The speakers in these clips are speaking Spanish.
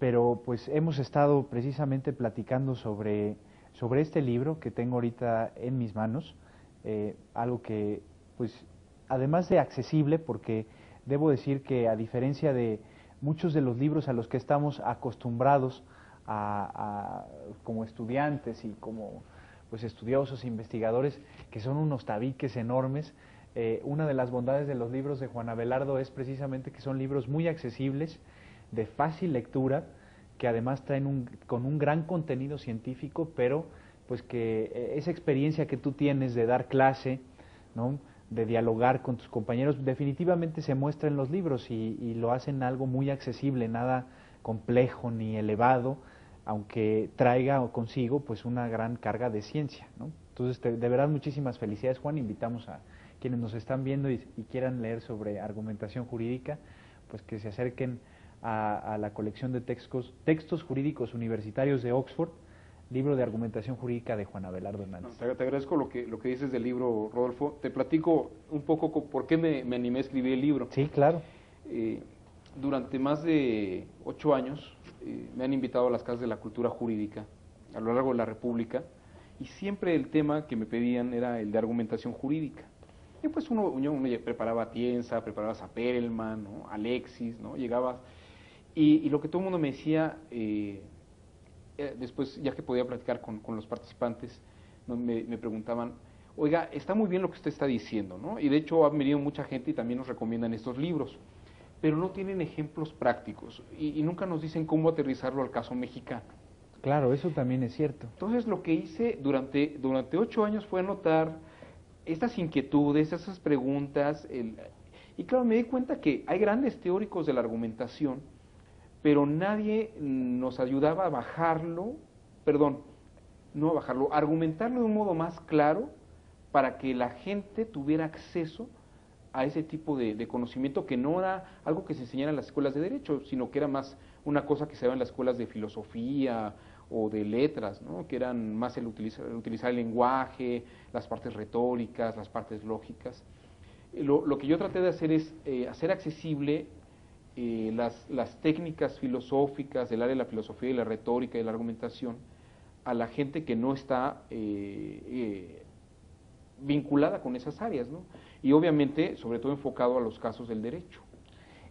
pero pues hemos estado precisamente platicando sobre este libro que tengo ahorita en mis manos, algo que pues además de accesible, porque debo decir que a diferencia de muchos de los libros a los que estamos acostumbrados como estudiantes y como pues estudiosos e investigadores, que son unos tabiques enormes, una de las bondades de los libros de Juan Abelardo es precisamente que son libros muy accesibles, de fácil lectura, que además traen con un gran contenido científico, pero pues que esa experiencia que tú tienes de dar clase, ¿no?, de dialogar con tus compañeros, definitivamente se muestra en los libros y lo hacen algo muy accesible, nada complejo ni elevado, aunque traiga consigo pues una gran carga de ciencia, ¿no? Entonces, de verdad, muchísimas felicidades, Juan. Invitamos a quienes nos están viendo y quieran leer sobre argumentación jurídica, pues que se acerquen a la colección de textos jurídicos universitarios de Oxford, libro de argumentación jurídica de Juan Abelardo Hernández. Te agradezco lo que dices del libro, Rodolfo. Te platico un poco por qué me animé a escribir el libro. Sí, claro. Durante más de 8 años me han invitado a las casas de la cultura jurídica a lo largo de la República, y siempre el tema que me pedían era el de argumentación jurídica. Y pues uno preparaba a Tienza, preparabas a Perelman, ¿no?, Alexis, ¿no? Llegabas, y lo que todo el mundo me decía, después, ya que podía platicar con los participantes, ¿no?, me preguntaban, oiga, está muy bien lo que usted está diciendo, ¿no? Y de hecho ha venido mucha gente y también nos recomiendan estos libros, pero no tienen ejemplos prácticos y nunca nos dicen cómo aterrizarlo al caso mexicano. Claro, eso también es cierto. Entonces lo que hice durante 8 años fue anotar estas inquietudes, esas preguntas, y claro, me di cuenta que hay grandes teóricos de la argumentación, pero nadie nos ayudaba a bajarlo, no a bajarlo, a argumentarlo de un modo más claro para que la gente tuviera acceso a ese tipo de conocimiento, que no era algo que se enseñara en las escuelas de derecho, sino que era más una cosa que se daba en las escuelas de filosofía o de letras, ¿no?, que eran más el utilizar el lenguaje, las partes retóricas, las partes lógicas. Lo que yo traté de hacer es hacer accesible las técnicas filosóficas del área de la filosofía y la retórica y la argumentación a la gente que no está vinculada con esas áreas, ¿no? Y obviamente, sobre todo enfocado a los casos del derecho.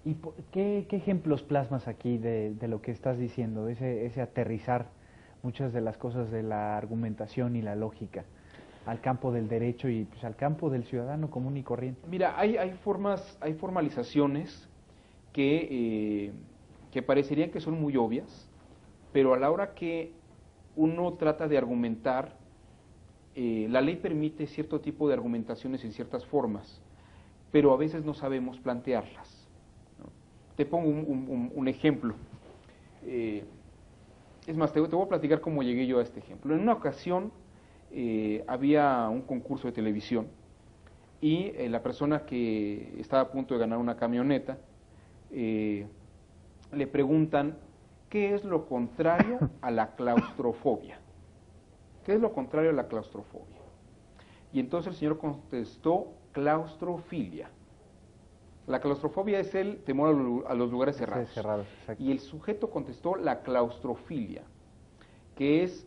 ¿Y qué ejemplos plasmas aquí de lo que estás diciendo, de ese aterrizar muchas de las cosas de la argumentación y la lógica al campo del derecho y pues al campo del ciudadano común y corriente? Mira, hay formalizaciones que parecerían que son muy obvias, pero a la hora que uno trata de argumentar, la ley permite cierto tipo de argumentaciones en ciertas formas, pero a veces no sabemos plantearlas, ¿no? Te pongo un ejemplo. Es más, te voy a platicar cómo llegué yo a este ejemplo. En una ocasión había un concurso de televisión y la persona que estaba a punto de ganar una camioneta, le preguntan, ¿qué es lo contrario a la claustrofobia? ¿Qué es lo contrario a la claustrofobia? Y entonces el señor contestó, claustrofilia. La claustrofobia es el temor a los lugares cerrados. Sí, cerrados, exacto. Y el sujeto contestó la claustrofilia, que es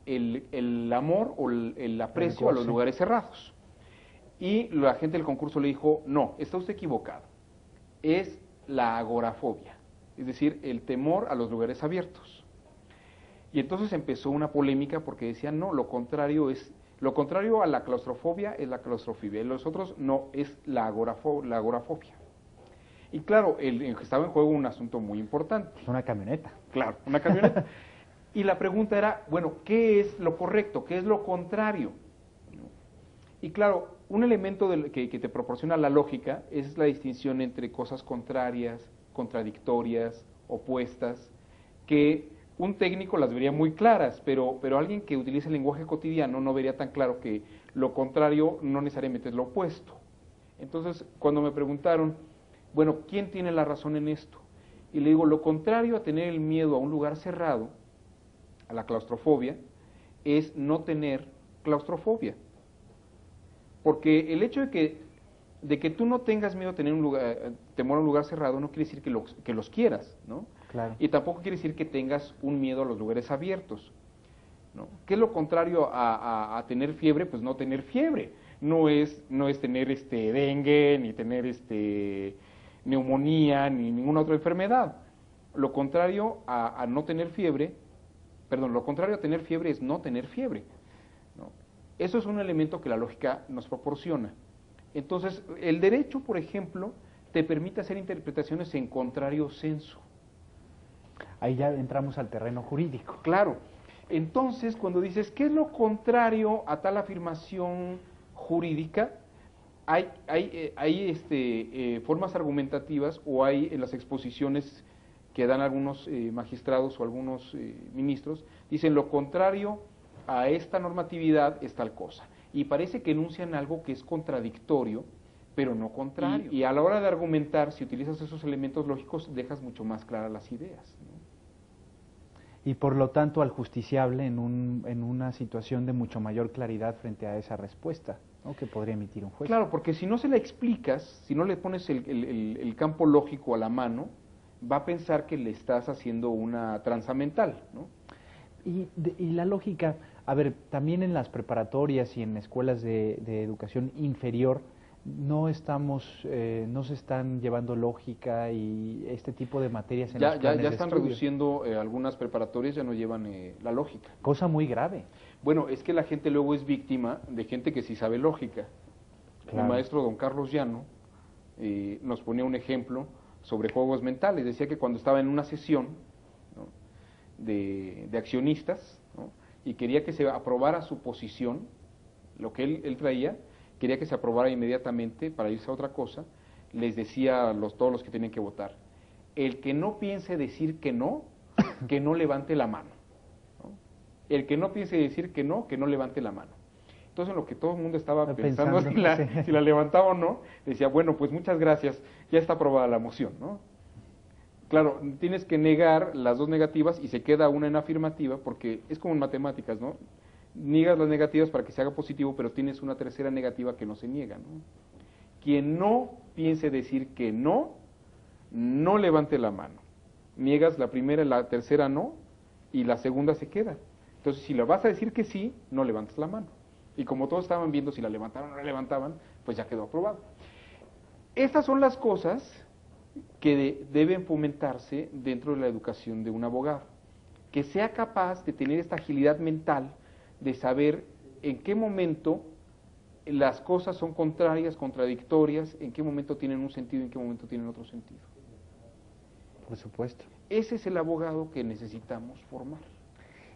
el amor o el aprecio a los lugares cerrados. Y la gente del concurso le dijo, no, está usted equivocado, es la agorafobia, es decir, el temor a los lugares abiertos. Y entonces empezó una polémica porque decían, no, lo contrario a la claustrofobia es la claustrofobia, y los otros no, es la agorafobia. Y claro, estaba en juego un asunto muy importante. Una camioneta. Claro, una camioneta. Y la pregunta era, bueno, ¿qué es lo correcto? ¿Qué es lo contrario? Y claro, un elemento que te proporciona la lógica es la distinción entre cosas contrarias, contradictorias, opuestas, que un técnico las vería muy claras, pero alguien que utiliza el lenguaje cotidiano no vería tan claro que lo contrario no necesariamente es lo opuesto. Entonces, cuando me preguntaron, bueno, ¿quién tiene la razón en esto? Y le digo, lo contrario a tener el miedo a un lugar cerrado, a la claustrofobia, es no tener claustrofobia. Porque el hecho de que de que tú no tengas miedo a tener un lugar, temor a un lugar cerrado, no quiere decir que los quieras, ¿no? Claro. Y tampoco quiere decir que tengas un miedo a los lugares abiertos, ¿no? ¿Qué es lo contrario a tener fiebre? Pues no tener fiebre. No es tener dengue, ni tener neumonía, ni ninguna otra enfermedad. Lo contrario a no tener fiebre, perdón, lo contrario a tener fiebre es no tener fiebre, ¿no? Eso es un elemento que la lógica nos proporciona. Entonces, el derecho, por ejemplo, te permite hacer interpretaciones en contrario sensu. Ahí ya entramos al terreno jurídico. Claro. Entonces, cuando dices, ¿qué es lo contrario a tal afirmación jurídica? Hay formas argumentativas, o hay en las exposiciones que dan algunos magistrados o algunos ministros, dicen lo contrario a esta normatividad es tal cosa. Y parece que enuncian algo que es contradictorio, pero no contrario. Y a la hora de argumentar, si utilizas esos elementos lógicos, dejas mucho más claras las ideas, ¿no? Y por lo tanto al justiciable en una situación de mucho mayor claridad frente a esa respuesta, ¿no?, que podría emitir un juez. Claro, porque si no se la explicas, si no le pones el campo lógico a la mano, va a pensar que le estás haciendo una tranza mental, ¿no? Y la lógica, a ver, también en las preparatorias y en escuelas de educación inferior, no se están llevando lógica y este tipo de materias en los planes ya de están estudio. reduciendo algunas preparatorias, ya no llevan la lógica. Cosa muy grave. Bueno, es que la gente luego es víctima de gente que sí sabe lógica. Claro. Mi maestro, don Carlos Llano, nos ponía un ejemplo sobre juegos mentales. Decía que cuando estaba en una sesión, ¿no?, de accionistas, ¿no?, y quería que se aprobara su posición, lo que él traía, quería que se aprobara inmediatamente para irse a otra cosa, les decía a todos los que tenían que votar, el que no piense decir que no levante la mano, ¿no? El que no piense decir que no levante la mano. Entonces, en lo que todo el mundo estaba pensando si la levantaba o no, decía, bueno, pues muchas gracias, ya está aprobada la moción, ¿no? Claro, tienes que negar las dos negativas y se queda una en afirmativa, porque es como en matemáticas, ¿no? Niegas las negativas para que se haga positivo, pero tienes una tercera negativa que no se niega, ¿no? Quien no piense decir que no levante la mano. Niegas la primera, la tercera no, y la segunda se queda. Entonces, si le vas a decir que sí, no levantas la mano. Y como todos estaban viendo si la levantaban o no la levantaban, pues ya quedó aprobado. Estas son las cosas que deben fomentarse dentro de la educación de un abogado. Que sea capaz de tener esta agilidad mental, de saber en qué momento las cosas son contrarias, contradictorias, en qué momento tienen un sentido y en qué momento tienen otro sentido. Por supuesto. Ese es el abogado que necesitamos formar.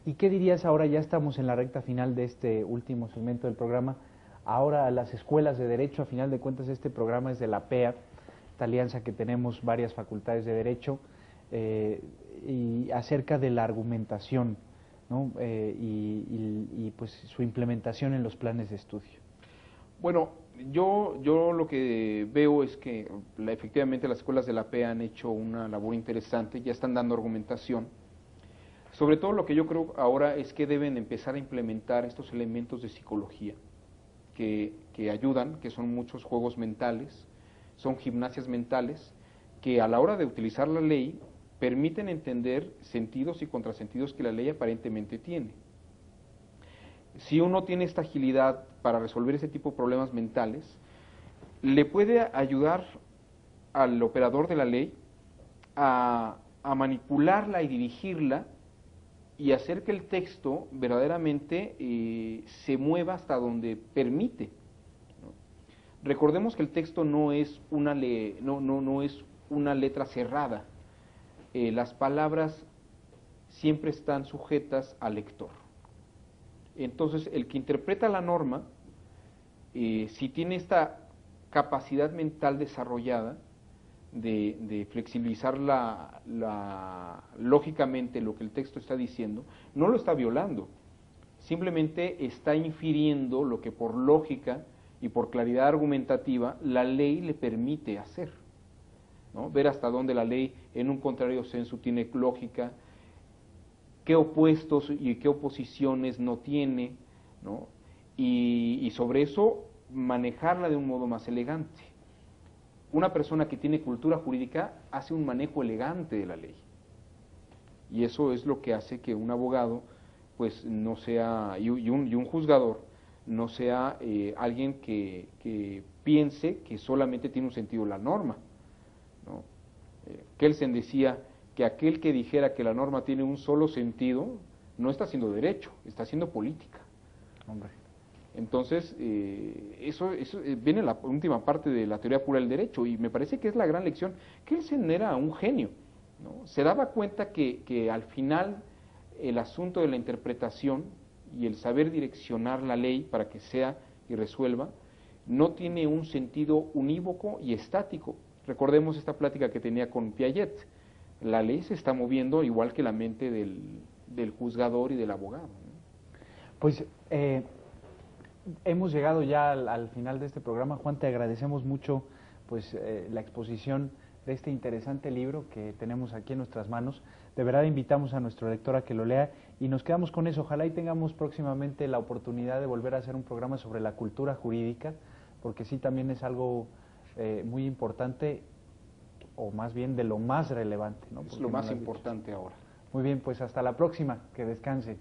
¿Y qué dirías ahora? Ya estamos en la recta final de este último segmento del programa. Ahora a las escuelas de Derecho, a final de cuentas este programa es de la PEA, esta alianza que tenemos varias facultades de Derecho, y acerca de la argumentación, ¿no? Y pues su implementación en los planes de estudio. Bueno, yo lo que veo es que efectivamente las escuelas de la PEA han hecho una labor interesante, ya están dando argumentación. Sobre todo lo que yo creo ahora es que deben empezar a implementar estos elementos de psicología que ayudan, que son muchos juegos mentales, son gimnasias mentales, que a la hora de utilizar la ley permiten entender sentidos y contrasentidos que la ley aparentemente tiene. Si uno tiene esta agilidad para resolver ese tipo de problemas mentales, le puede ayudar al operador de la ley a manipularla y dirigirla y hacer que el texto verdaderamente se mueva hasta donde permite, ¿no? Recordemos que el texto no es una letra cerrada. Las palabras siempre están sujetas al lector. Entonces, el que interpreta la norma, si tiene esta capacidad mental desarrollada de flexibilizar lógicamente lo que el texto está diciendo, no lo está violando, simplemente está infiriendo lo que por lógica y por claridad argumentativa la ley le permite hacer, ¿no? Ver hasta dónde la ley en un contrario sensu tiene lógica, qué opuestos y qué oposiciones no tiene, ¿no? Y sobre eso manejarla de un modo más elegante. una persona que tiene cultura jurídica hace un manejo elegante de la ley. Y eso es lo que hace que un abogado, pues no sea, y un juzgador, no sea alguien que piense que solamente tiene un sentido la norma, ¿no? Kelsen decía que aquel que dijera que la norma tiene un solo sentido, no está haciendo derecho, está haciendo política. Hombre. Entonces, eso viene en la última parte de la teoría pura del derecho, y me parece que es la gran lección. Kelsen era un genio, ¿no? Se daba cuenta que al final el asunto de la interpretación y el saber direccionar la ley para que sea y resuelva, no tiene un sentido unívoco y estático. Recordemos esta plática que tenía con Piaget. La ley se está moviendo igual que la mente del juzgador y del abogado, ¿no? Pues hemos llegado ya al final de este programa. Juan, te agradecemos mucho pues la exposición de este interesante libro que tenemos aquí en nuestras manos. De verdad invitamos a nuestro lector a que lo lea y nos quedamos con eso. Ojalá y tengamos próximamente la oportunidad de volver a hacer un programa sobre la cultura jurídica, porque sí también es algo muy importante, o más bien de lo más relevante, ¿no? Es lo más importante ahora. Muy bien, pues hasta la próxima, que descanse.